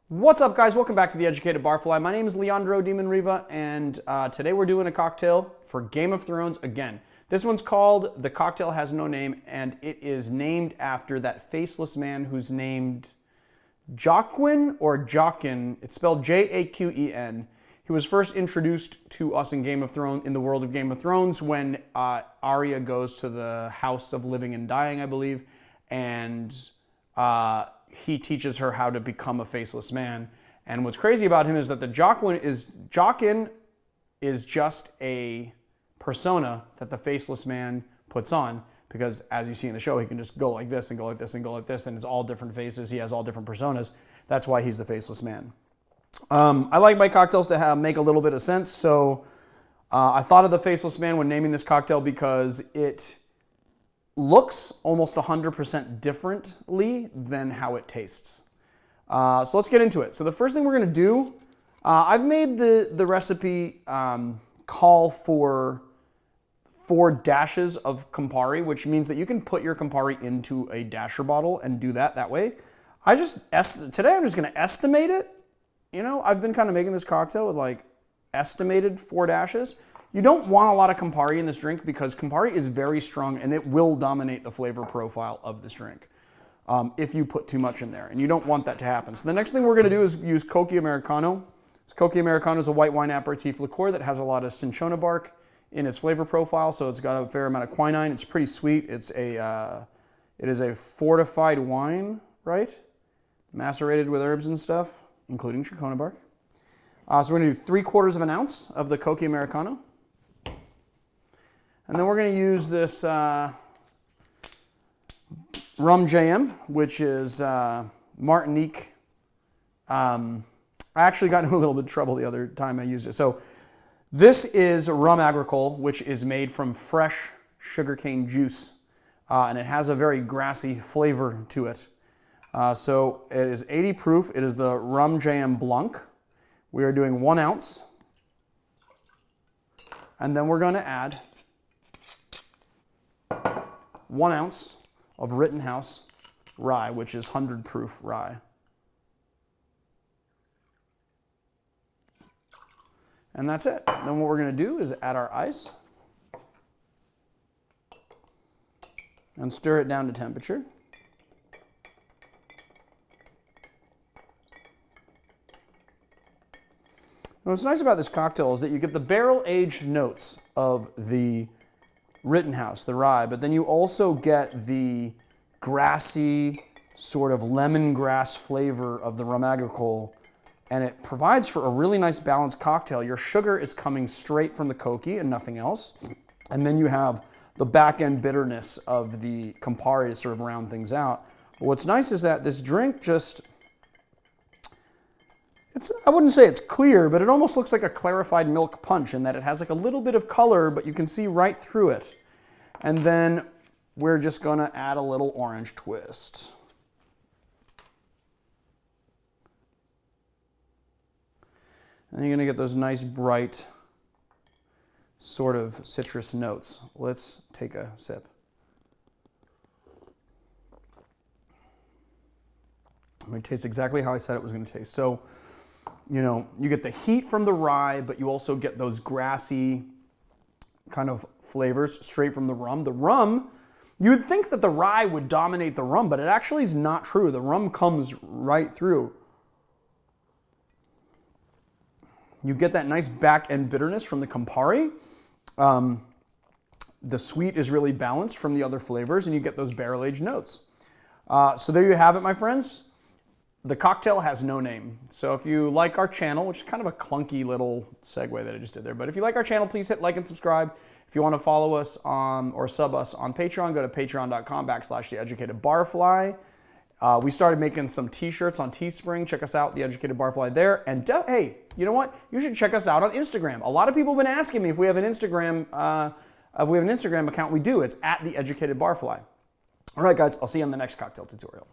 What's up, guys? Welcome back to the Educated Barfly. My name is Leandro Demon Riva, and today we're doing a cocktail for Game of Thrones again. This one's called The Cocktail Has No Name, and it is named after that faceless man who's named Jaqen or Jaqen. It's spelled J-A-Q-E-N. He was first introduced to us in the world of Game of Thrones when Arya goes to the House of Living and Dying, I believe, and he teaches her how to become a faceless man. And what's crazy about him is that the Jaqen is just a persona that the faceless man puts on, because as you see in the show, he can just go like this and go like this and go like this, and it's all different faces. He has all different personas. That's why he's the faceless man. I like my cocktails to make a little bit of sense, so I thought of the faceless man when naming this cocktail because it looks almost 100% differently than how it tastes. So let's get into it. So the first thing we're going to do, I've made the recipe call for 4 dashes of Campari, which means that you can put your Campari into a dasher bottle and do that way. Today I'm just going to estimate it. You know, I've been kind of making this cocktail with like estimated 4 dashes. You don't want a lot of Campari in this drink because Campari is very strong and it will dominate the flavor profile of this drink if you put too much in there, and you don't want that to happen. So the next thing we're going to do is use Cocchi Americano. So Cocchi Americano is a white wine aperitif liqueur that has a lot of cinchona bark in its flavor profile, so it's got a fair amount of quinine. It's pretty sweet. It is a fortified wine, right? Macerated with herbs and stuff, including cinchona bark. So we're going to do 3/4 of an ounce of the Cocchi Americano. And then we're going to use this Rum JM, which is Martinique. I actually got into a little bit of trouble the other time I used it. So this is rum agricole, which is made from fresh sugarcane juice, and it has a very grassy flavor to it. So it is 80 proof. It is the Rum JM Blanc. We are doing 1 ounce. And then we're going to add 1 ounce of Rittenhouse rye, which is 100 proof rye. And that's it. Then what we're going to do is add our ice and stir it down to temperature. And what's nice about this cocktail is that you get the barrel-aged notes of the Rittenhouse, the rye, but then you also get the grassy, sort of lemongrass flavor of the rum agricole, and it provides for a really nice balanced cocktail. Your sugar is coming straight from the Cocchi and nothing else, and then you have the back-end bitterness of the Campari to sort of round things out. But what's nice is that this drink just, I wouldn't say it's clear, but it almost looks like a clarified milk punch in that it has like a little bit of color, but you can see right through it. And then we're just going to add a little orange twist. And you're going to get those nice, bright, sort of citrus notes. Let's take a sip. It tastes exactly how I said it was going to taste. So, you know, you get the heat from the rye, but you also get those grassy kind of flavors straight from the rum. The rum, you would think that the rye would dominate the rum, but it actually is not true. The rum comes right through. You get that nice back-end bitterness from the Campari. The sweet is really balanced from the other flavors, and you get those barrel-aged notes. So there you have it, my friends. The cocktail has no name. So if you like our channel, which is kind of a clunky little segue that I just did there, but if you like our channel, please hit like and subscribe. If you want to follow us or sub us on Patreon, go to patreon.com/theeducatedbarfly. We started making some t-shirts on Teespring. Check us out, The Educated Barfly there. And hey, you know what? You should check us out on Instagram. A lot of people have been asking me if we have an Instagram account. We do. It's @The Educated Barfly. All right, guys, I'll see you on the next cocktail tutorial.